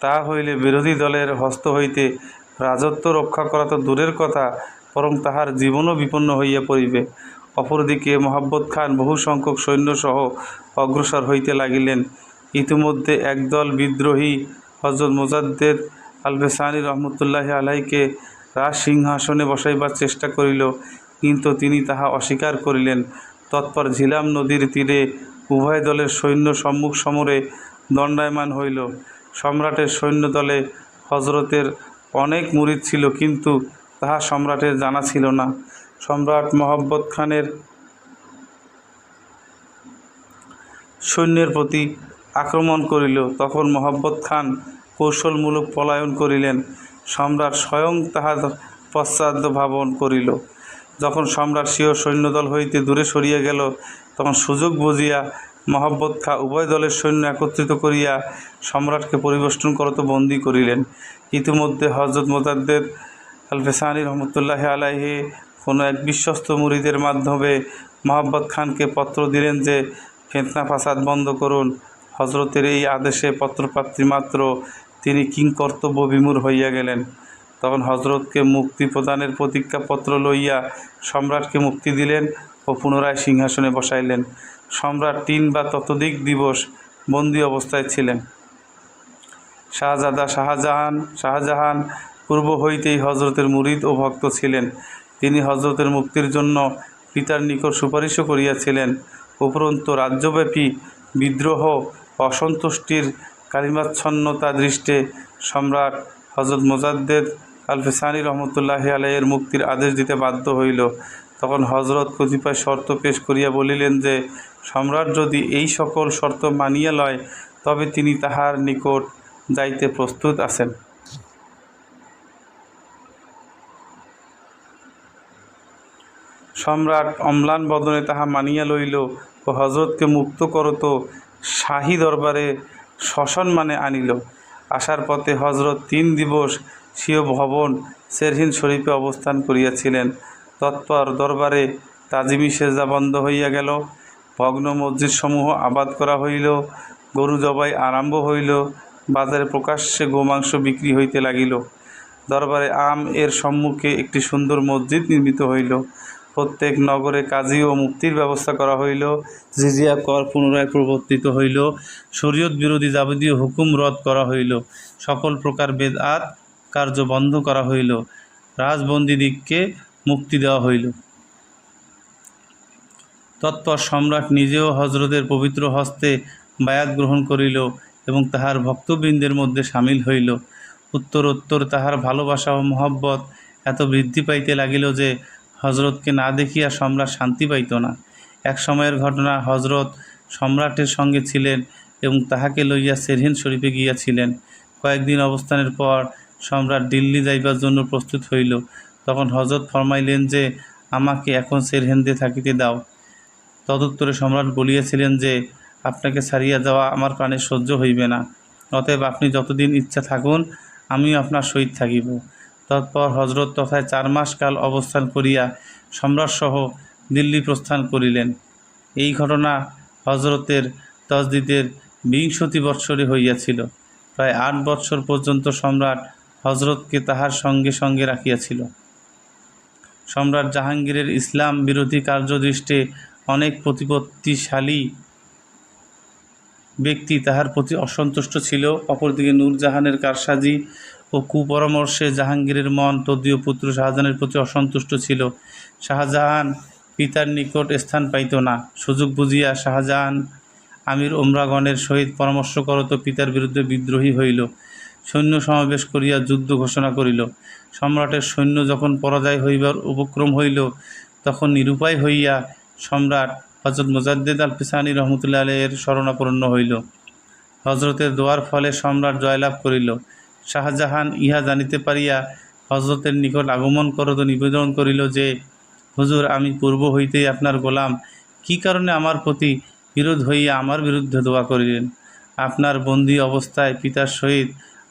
S1: তাহা হইলে বিরোধী দলের হস্ত হইতে রাজত্ব রক্ষা করা তো দূরের কথা, বরং তাহার জীবনও বিপন্ন হইয়া পড়িবে। অপরদিকে মহব্বত খান বহু সংখ্যক সৈন্যসহ অগ্রসর হইতে লাগিলেন। ইতিমধ্যে একদল বিদ্রোহী হজরত মোজাদ্দেদ আল-বেসানি রহমতুল্লাহি আলাইকে রাজ সিংহাসনে বসাইবার চেষ্টা করিল, কিন্তু তিনি তাহা অস্বীকার করিলেন। তৎপর ঝিলাম নদীর তীরে উভয় দলের সৈন্য সম্মুখ সমরে দণ্ডায়মান হইল। সম্রাটের সৈন্যদলে হজরতের অনেক মুরিদ ছিল, কিন্তু তাহা সম্রাটের জানা ছিল না। সম্রাট মহব্বত খানের সৈন্যের প্রতি আক্রমণ করিল। তখন মহব্বত খান কৌশলমূলক পলায়ন করিলেন। সম্রাট স্বয়ং তাহার পশ্চাদ্ধাবন করিল। যখন সম্রাট স্বীয় সৈন্যদল হইতে দূরে সরিয়া গেল, তখন সুযোগ বুঝিয়া মহব্বত খাঁ উভয় দলের সৈন্য একত্রিত করিয়া সম্রাটকে পরিবেষ্টন করত বন্দী করিলেন। ইতিমধ্যে হজরত মোজাদ্দেদ আল-বেসানি রহমতুল্লাহি আলাইহি কোনো এক বিশ্বস্ত মুরিদের মাধ্যমে মহব্বত খানকে পত্র দিলেন যে, ফিতনা ফাসাদ বন্ধ করুন। হজরতের এই আদেশে পত্রপ্রাপ্তি মাত্র তিনি কিংকর্তব্য বিমূঢ় হইয়া গেলেন। তখন হজরতকে মুক্তি প্রদানের প্রতিজ্ঞাপত্র লইয়া সম্রাটকে মুক্তি দিলেন ও পুনরায় সিংহাসনে বসাইলেন। সম্রাট 3 বা ততোধিক দিবস বন্দী অবস্থায় ছিলেন। শাহজাদা শাহজাহান পূর্ব হইতেই হজরতের মুরিদ ও ভক্ত ছিলেন। তিনি হজরতের মুক্তির জন্য পিতার নিকট সুপারিশও করিয়াছিলেন। উপরন্তু রাজ্যব্যাপী বিদ্রোহ অসন্তুষ্টির কালিমাচ্ছন্নতা দৃষ্টে সম্রাট হজরত মোজাদ্দেদ আল-বেসানি রহমতুল্লাহি আলাইহির মুক্তির আদেশ দিতে বাধ্য হইল। তখন হজরত কতিপয় শর্ত পেশ করিয়া বলিলেন যে, সম্রাট যদি এই সকল শর্ত মানিয়া লয়, তবে তিনি তাহার নিকট যাইতে প্রস্তুত আছেন। সম্রাট অম্লান বদনে তাহা মানিয়া লইল ও হজরতকে মুক্ত করত শাহী দরবারে সসম্মানে আনিল। আসার পথে হজরত 3 দিবস স্বীয় ভবন সেরহিন শরীফে অবস্থান করিয়াছিলেন। তৎপর দরবারে তাজিমি সেজদা বন্ধ হইয়া গেল, ভগ্ন মসজিদসমূহ আবাদ করা হইল, গরু জবাই আরম্ভ হইল, বাজারে প্রকাশ্যে গোমাংস বিক্রি হইতে লাগিল। দরবারে আম এর সম্মুখে একটি সুন্দর মসজিদ নির্মিত হইল। প্রত্যেক নগরে কাজী ও মুফতির ব্যবস্থা করা হইল। জিজিয়া কর পুনরায় প্রবর্তিত হইল। শরীয়ত বিরোধী যাবতীয় হুকুম রদ করা হইল। সকল প্রকার বেদআত কার্য বন্ধ করা হইল। রাজবন্দীদিগকে মুক্তি দেওয়া হইল। তৎপর সম্রাট নিজেও হজরতের পবিত্র হস্তে বায়াত গ্রহণ করিল এবং তাহার ভক্তবৃন্দের মধ্যে সামিল হইল। উত্তরোত্তর তাহার ভালোবাসা ও মহব্বত এত বৃদ্ধি পাইতে লাগিল যে হজরতকে না দেখিয়া সম্রাট শান্তি পাইত না। এক সময়ের ঘটনা, হজরত সম্রাটের সঙ্গে ছিলেন এবং তাহাকে লইয়া সেরহিন শরীফে গিয়াছিলেন। কয়েকদিন অবস্থানের পর সম্রাট দিল্লি যাইবার জন্য প্রস্তুত হইল। তখন হজরত ফরমাইলেন যে, আমাকে এখন সেরহিন্দে থাকিতে দাও। তদুত্তরে সম্রাট বলিয়াছিলেন যে, আপনাকে ছাড়িয়া যাওয়া আমার প্রাণে সহ্য হইবে না, অতএব আপনি যতদিন ইচ্ছা থাকুন, আমিও আপনার সহিত থাকিব। তৎপর হজরত তথায় 4 মাস কাল অবস্থান করিয়া সম্রাটসহ দিল্লি প্রস্থান করিলেন। এই ঘটনা হজরতের তজদিদের 20 বৎসরে হইয়াছিল। প্রায় 8 বৎসর পর্যন্ত সম্রাট হজরতকে তাহার সঙ্গে সঙ্গে রাখিয়াছিল। সম্রাট জাহাঙ্গীরের ইসলাম বিরোধী কার্যদৃষ্টে অনেক প্রতিপত্তিশালী ব্যক্তি তাহার প্রতি অসন্তুষ্ট ছিল। অপরদিকে নূরজাহানের কারসাজি ও কুপরামর্শে জাহাঙ্গীরের মন তদীয় পুত্র শাহজাহানের প্রতি অসন্তুষ্ট ছিল। শাহজাহান পিতার নিকট স্থান পাইত না। সুযোগ বুঝিয়া শাহজাহান আমির ওমরাগণের সহিত পরামর্শ করত পিতার বিরুদ্ধে বিদ্রোহী হইল। সৈন্য সমাবেশ করিয়া যুদ্ধ ঘোষণা করিল। সম্রাটের সৈন্য যখন পরাজয় হইবার উপক্রম হইল, তখন নিরুপায় হইয়া সম্রাট হজরত মুজাদ্দেদ আল ফিসানি রহমতুল্লাহ আলাইহির শরণাপন্ন হইল। হজরতের দোয়ার ফলে সম্রাট জয়লাভ করিল। শাহজাহান ইহা জানিতে পারিয়া হজরতের নিকট আগমন করত নিবেদন করিল যে, হুজুর, আমি পূর্ব হইতেই আপনার গোলাম। কি কারণে আমার প্রতি বিরোধ হইয়া আমার বিরুদ্ধে দোয়া করিলেন? আপনার বন্দী অবস্থায় পিতার সহিত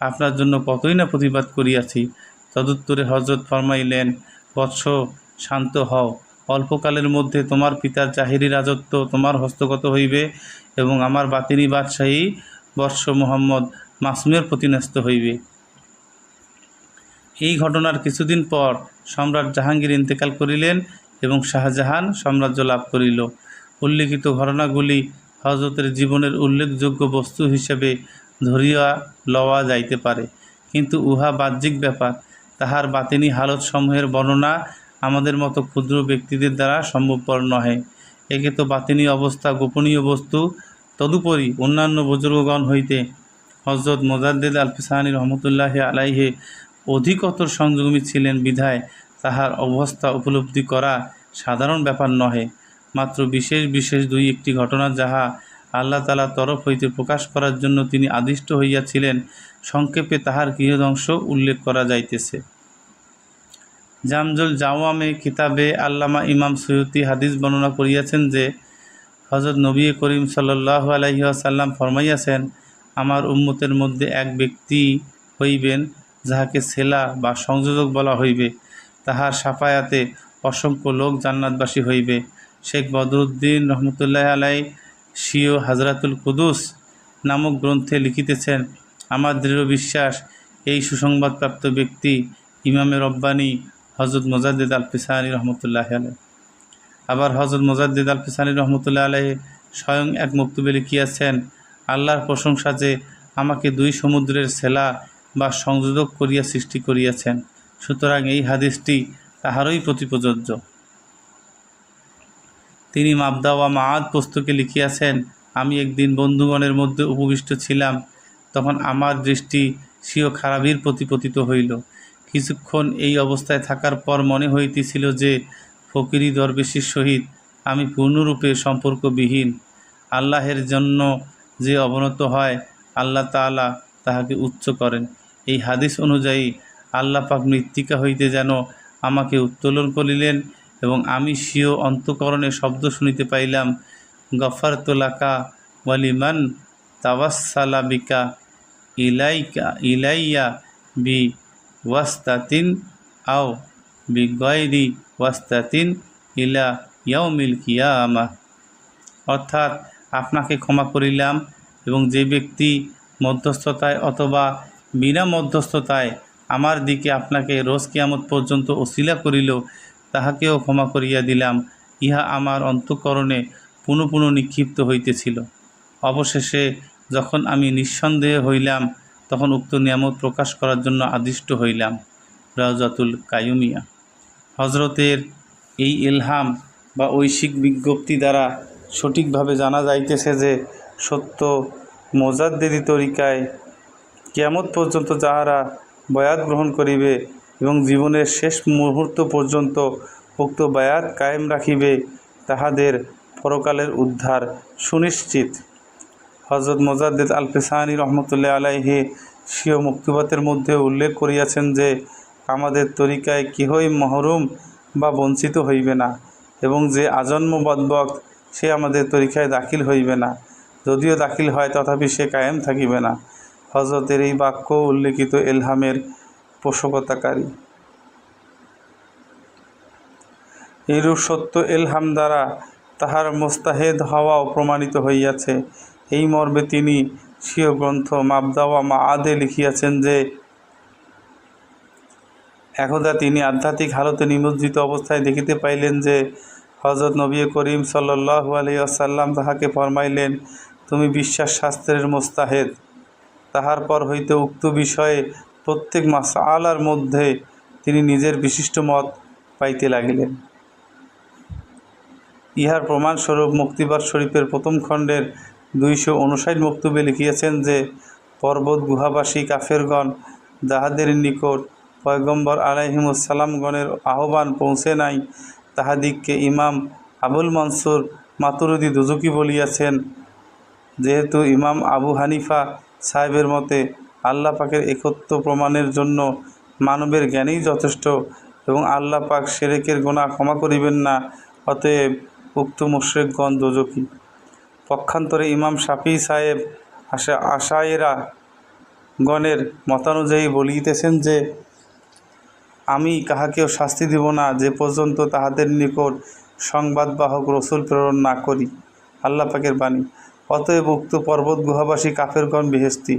S1: আপনার জন্য কতই না প্রতিবাদ করিয়াছি। তদুত্তরে হজরত ফরমাইলেন, বৎস, শান্ত হও। অল্পকালের মধ্যে তোমার পিতার জাহিরি রাজত্ব তোমার হস্তগত হইবে এবং আমার বাতিনি বাদশাহী বৎস মুহাম্মদ মাসুমের প্রতি ন্যস্ত হইবে। এই ঘটনার কিছুদিন পর সম্রাট জাহাঙ্গীর ইন্তেকাল করিলেন এবং শাহজাহান সাম্রাজ্য লাভ করিল। উল্লিখিত ঘটনাগুলি হজরতের জীবনের উল্লেখযোগ্য বস্তু হিসেবে ধরিয়া লওয়া যাইতে পারে, কিন্তু উহা বাহ্যিক ব্যাপার। তাহার বাতিনি হালতসমূহের বর্ণনা আমাদের মতো ক্ষুদ্র ব্যক্তিদের দ্বারা সম্ভবপর নহে। একে তো বাতিনি অবস্থা গোপনীয় বস্তু। তদুপরি অন্যান্য বুজুর্গগণ হইতে হজরত মুজাদ্দেদ আল ফিসানি রহমতুল্লাহ আলাইহি অধিকতর সংযমী ছিলেন বিধায় তাহার অবস্থা উপলব্ধি করা সাধারণ ব্যাপার নহে। মাত্র বিশেষ বিশেষ 2-1টি ঘটনা যাহা আল্লাহ তাআলার তরফ হইতে প্রকাশ করার জন্য তিনি আদিষ্ট হইয়াছিলেন, সংক্ষেপে তাহার গৃহধ্বংস উল্লেখ করা যাইতেছে। জামজুল জাওয়ামে কিতাবে আল্লামা ইমাম সুয়ুতি হাদিস বর্ণনা করিয়াছেন যে, হযরত নবী করিম সাল্লাল্লাহু আলাইহি ওয়াসাল্লাম ফরমাইয়াছেন, আমার উম্মতের মধ্যে এক ব্যক্তি হইবেন যাহাকে সেলা বা সংযোজক বলা হইবে। তাহার সাফায়াতে অসংখ্য লোক জান্নাতবাসী হইবে। শেখ বদরুদ্দিন রহমতুল্লাহ আলাই স্বীয় হাজরাতুল কুদুস নামক গ্রন্থে লিখিতেছেন, আমার দৃঢ় বিশ্বাস এই সুসংবাদপ্রাপ্ত ব্যক্তি ইমামে রব্বানী হজরত মুজাদ্দেদ আল ফিসানি রহমতুল্লাহ আলাই। আবার হজরত মুজাদ্দেদ আল ফিসানি রহমতুল্লাহ আলাই স্বয়ং এক মক্তুবে লিখিয়াছেন, আল্লাহর প্রশংসা যে আমাকে 2 সমুদ্রের সেলা বা সংযোজক করিয়া সৃষ্টি করিয়াছেন। সুতরাং এই হাদিসটি তাহারই প্রতি প্রযোজ্য। তিনি মাবদা ওয়া মাআদ পুস্তকে লিখিয়াছেন, আমি একদিন বন্ধুগণের মধ্যে উপবিষ্ট ছিলাম, তখন আমার দৃষ্টি স্বীয় খারাপির প্রতি পতিত হইল। কিছুক্ষণ এই অবস্থায় থাকার পর মনে হইতেছিল যে ফকিরি দরবেশির সহিত আমি পূর্ণরূপে সম্পর্কবিহীন। আল্লাহের জন্য যে অবনত হয়, আল্লাহ তাআলা তাহাকে উচ্চ করেন। এই হাদিস অনুযায়ী আল্লাহ পাক মৃত্তিকা হইতে যেন আমাকে উত্তোলন করিলেন এবং আমি স্বীয় অন্তঃকরণে শব্দ শুনিতে পাইলাম, গফারতু লাকা ওয়ালিমান তাওয়াসসালা বিকা ইলাইয়া বি ওয়াস্তাতিন আও বি গায়রি ওয়াস্তাতিন ইলা ইয়াউমিল কিয়ামাহ। অর্থাৎ, আপনাকে ক্ষমা করিলাম এবং যে ব্যক্তি মধ্যস্থতায় অথবা বিনা মধ্যস্থতায় আমার দিকে আপনাকে রোজ কিয়ামত পর্যন্ত ওসিলা করিল, তাহাকেও ক্ষমা করিয়া দিলাম। ইহা আমার অন্তঃকরণে পুনঃ পুনঃ নিক্ষিপ্ত হইতেছিল। অবশেষে যখন আমি নিঃসন্দেহ হইলাম, তখন উক্ত নিয়ামত প্রকাশ করার জন্য আদিষ্ট হইলাম। রাওজাতুল কায়ুমিয়া। হজরতের এই ইলহাম বা ঐশিক বিজ্ঞপ্তি দ্বারা সঠিকভাবে জানা যাইতেছে যে, সত্য মোজাদ্দেদি তরিকায় কিয়ামত পর্যন্ত যাহারা বয়াত গ্রহণ করিবে এবং জীবনের শেষ মুহূর্ত পর্যন্ত উক্ত বায়াত কায়েম রাখিবে, তাহাদের পরকালের উদ্ধার সুনিশ্চিত। হজরত মোজাদ্দেদ আল পেসানি রহমতুল্লাহ আলাইহি স্বীয় মুক্তিবাতের মধ্যে উল্লেখ করিয়াছেন যে আমাদের তরিকায় কেহই মহরুম বা বঞ্চিত হইবে না, এবং যে আজন্ম বদবক্ত সে আমাদের তরিকায় দাখিল হইবে না, যদিও দাখিল হয় তথাপি সে কায়েম থাকিবে না। হজরতের এই বাক্য উল্লেখিত এলহামের পোষকতাকারী। এইরূপ সত্য এলহাম দ্বারা তাহার মোস্তাহেদ হওয়াও প্রমাণিত হইয়াছে। এই মর্মে তিনি স্বীয় গ্রন্থ মাবদা ওয়া মাআদে লিখিয়াছেন যে একদা তিনি আধ্যাত্মিক হালতে নিমজ্জিত অবস্থায় দেখিতে পাইলেন যে হজরত নবী করিম সাল্লাল্লাহু আলাইহি ওয়াসাল্লাম তাহাকে ফরমাইলেন, তুমি বিশ্বাস শাস্ত্রের মোস্তাহেদ। তাহার পর হইতে উক্ত বিষয়ে প্রত্যেক মাসআলার মধ্যে তিনি নিজের বিশিষ্ট মত পাইতে লাগিলেন। ইহার প্রমাণস্বরূপ মুক্তিবাদ শরীফের প্রথম খণ্ডের 259 বক্তব্যে লিখিয়াছেন যে পর্বত গুহাবাসী কাফেরগণ যাহাদের নিকট পয়গম্বর আলাইহিমুসসালামগণের আহ্বান পৌঁছে নাই, তাহাদিগকে ইমাম আবুল মনসুর মাতুরিদি দুজকি বলিয়াছেন। যেহেতু ইমাম আবু হানিফা সাহেবের মতে আল্লাহ পাকের একত্ব প্রমাণের জন্য মানবের জ্ঞানই যথেষ্ট এবং আল্লাহ পাক শিরকের গুনাহ ক্ষমা করিবেন না, অতএব উক্ত মুশরিকগণ দোজখী। পক্ষান্তরে ইমাম শাফিঈ সাহেব আশায়েরা গণের মতানুযায়ী বলিতেছেন যে আমি কাহাকেও শাস্তি দিব না যে পর্যন্ত তাহাদের নিকট সংবাদবাহক রসুল প্রেরণ না করি। আল্লাহ পাকের বাণী। অতএব উক্ত পর্বত গুহাবাসী কাফেরগণ বেহেশতি।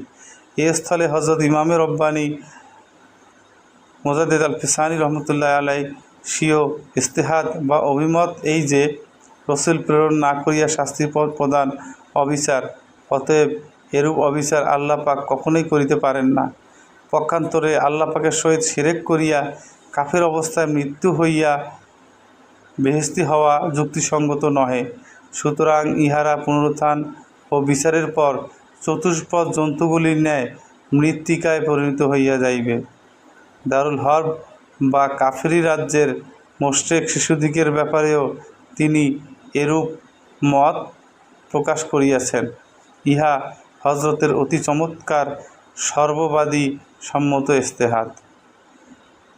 S1: এ স্থলে হজরত ইমামে রব্বানী মোজাদ্দেদ আল পেসানি রহমতুল্লাহ আলাই স্বীয় ইস্তেহাদ বা অভিমত এই যে রসুল প্রেরণ না করিয়া শাস্তি প্রদান অবিচার, অতএব এরূপ অবিচার আল্লাহ পাক কখনোই করিতে পারেন না। পক্ষান্তরে আল্লাহ পাকের সহিত শিরক করিয়া কাফের অবস্থায় মৃত্যু হইয়া বেহেশতি হওয়া যুক্তিসঙ্গত নহে। সুতরাং ইহারা পুনরুত্থান ও বিচারের পর চতুষ্পদ জন্তুগুলির ন্যায় মৃত্তিকায় পরিণত হইয়া যাইবে। দারুল হরব বা কাফেরি রাজ্যের মোশরেক শিশুদিগের ব্যাপারেও তিনি এরূপ মত প্রকাশ করিয়াছেন। ইহা হজরতের অতি চমৎকার সর্ববাদী সম্মত ইস্তেহাদ।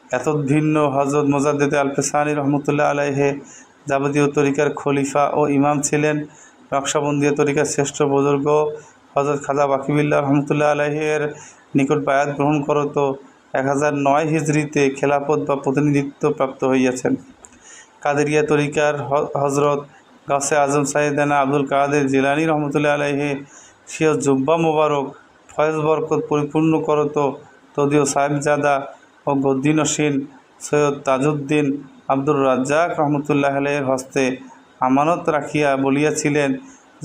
S1: এতদ্ভিন্ন হজরত মোজাদ্দেদ আল পেসানি রহমতুল্লাহ আলাইহে যাবতীয় তরিকার খলিফা ও ইমাম ছিলেন। নকশবন্দিয়া তরিকার শ্রেষ্ঠ বুজুর্গ হজরত খাজা বাকিবিল্লাহ রহমতুল্লাহ আলাইহের নিকট বায়াত গ্রহণ করত 1009 হিজরিতে খেলাফত বা প্রতিনিধিত্ব প্রাপ্ত হইয়াছেন। কাদেরিয়া তরিকার হজরত গাউসে আজম সাইয়েদানা আব্দুল কাদের জিলানী রহমতুল্লাহ আলাইহে স্বীয় জুব্বা মোবারক ফয়েজ বরকত পরিপূর্ণ করত। তদীয় সাহেবজাদা ও গদ্দিনশীন সৈয়দ তাজউদ্দিন আব্দুর রাজ্জাক রহমতুল্লাহ আলাইহের হস্তে আমানত রাখিয়া বলিয়াছিলেন,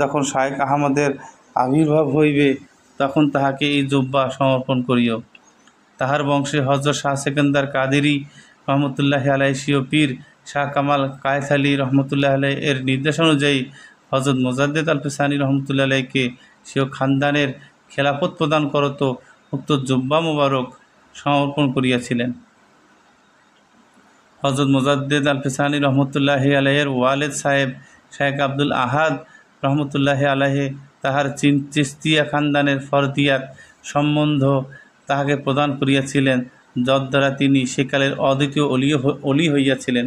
S1: যখন শায়েখ আহমদের আবির্ভাব হইবে তখন তাহাকে এই জুব্বা সমর্পণ করিও। তাহার বংশে হজরত শাহ সেকেন্দার কাদেরী রহমতুল্লাহ আলাইহি স্বীয় পীর শাহ কামাল কায়েসালি রহমতুল্লাহ আলাইহি এর নির্দেশ অনুযায়ী হজরত মোজাদ্দেদ আল পেসানি রহমতুল্লাহ আলাইহিকে স্বীয় খানদানের খেলাফত প্রদান করত উক্ত জুব্বা মুবারক সমর্পণ করিয়াছিলেন। হজরত মোজাদ্দেদ আল পেসানি রহমতুল্লাহ আলাইহির ওয়ালেদ সাহেব শায়েখ আব্দুল আহাদ রহমতুল্লাহ আলাইহি তাহার চিস্তিয়া খানদানের ফরদিয়াত সম্বন্ধ তাহাকে প্রদান করিয়াছিলেন, যদ্বারা তিনি সেকালের অদ্বিতীয় অলি হইয়াছিলেন।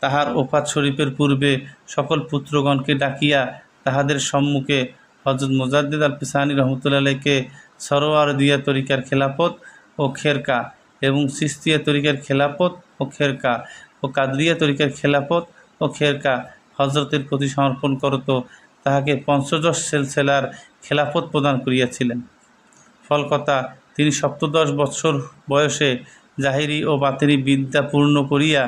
S1: তাহার ওফাত শরীফের পূর্বে সকল পুত্রগণকে ডাকিয়া তাহাদের সম্মুখে হজরত মোজাদ্দেদ আল পেসানি রহমতুল্লাহ আলাইহিকে সরওয়ারদিয়া তরিকার খেলাফত ও খেরকা এবং চিস্তিয়া তরিকার খেলাফত ও খেরকা ও কাদরিয়া তরিকার খেলাফত ও খেরকা হজরতের প্রতি সমর্পণ করত। তাহাকে পঞ্চদশ সিলসিলার খেলাফত প্রদান করিয়াছিলেন। ফলকথা, তিনি 17 বৎসর বয়সে জাহিরি ও বাতিনি বিদ্যা পূর্ণ করিয়া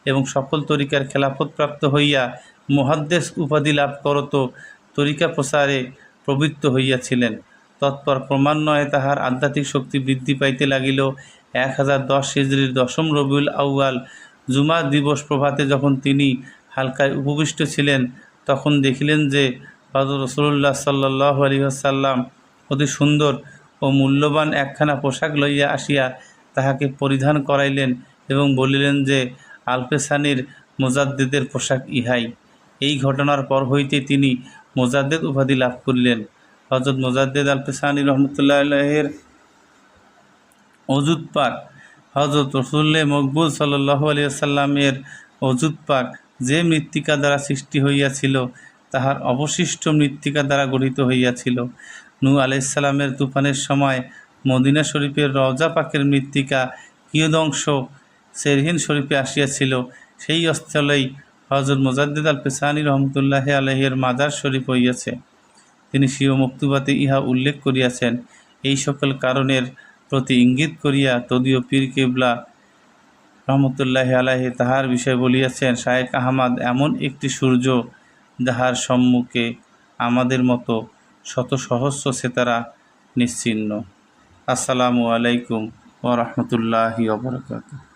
S1: এবং সকল তরিকার খেলাফত প্রাপ্ত হইয়া মুহাদ্দিস উপাধি লাভ করত তরিকা প্রচারে প্রবৃত্ত হইয়াছিলেন। তৎপর ক্রমান্বয়ে তাহার আধ্যাত্মিক শক্তি বৃদ্ধি পাইতে লাগিল। 1010 হিজরির 10ম রবিউল আউয়াল জুমা দিবস প্রভাতে যখন তিনি হালকায় উপবিষ্ট ছিলেন, তখন দেখিলেন যে হযরত রাসূলুল্লাহ সাল্লাল্লাহু আলাইহি ওয়াসাল্লাম অতি সুন্দর ও মূল্যবান একখানা পোশাক লইয়া আসিয়া তাহাকে পরিধান করাইলেন এবং বলিলেন যে আল পেসানির মোজাদ্দেদের পোশাক ইহাই। এই ঘটনার পর হইতে তিনি মোজাদ্দেদ উপাধি লাভ করিলেন। হযরত মোজাদ্দেদ আল পেশানী রহমতুল্লাহ আলাইহির অজুদ পাক, হযরত রসুল্লাহ মকবুল সাল্লাল্লাহু আলাইহি ওয়াসাল্লামের অজুদ পাক যে মৃত্তিকা দ্বারা সৃষ্টি হইয়াছিল তাহার অবশিষ্ট মৃত্তিকা দ্বারা গঠিত হইয়াছিল। নূহ আলাইহিস সালামের তুফানের সময় মদিনা শরীফের রওজা পাকের মৃত্তিকা কিয়দংশ সেরহিন শরীফে আসিয়াছিল, সেই স্থলেই হযরত মোজাদ্দেদ আল পেশানী রহমতুল্লাহ আলাইহির মাজার শরীফ হইয়াছে। তিনি স্বীয় মক্তুবাতে ইহা উল্লেখ করিয়াছেন। এই সকল কারণের প্রতি ইঙ্গিত করিয়া তদীয় পীর কেবলা রহমতুল্লাহ আলাইহি তাহার বিষয় বলিয়াছেন, শায়েখ আহমদ এমন একটি সূর্য যাহার সম্মুখে আমাদের মতো শত সহস্র সেতারা নিশ্চিহ্ন। আসসালামু আলাইকুম ওয়া রাহমাতুল্লাহি ওয়া বারাকাতুহু।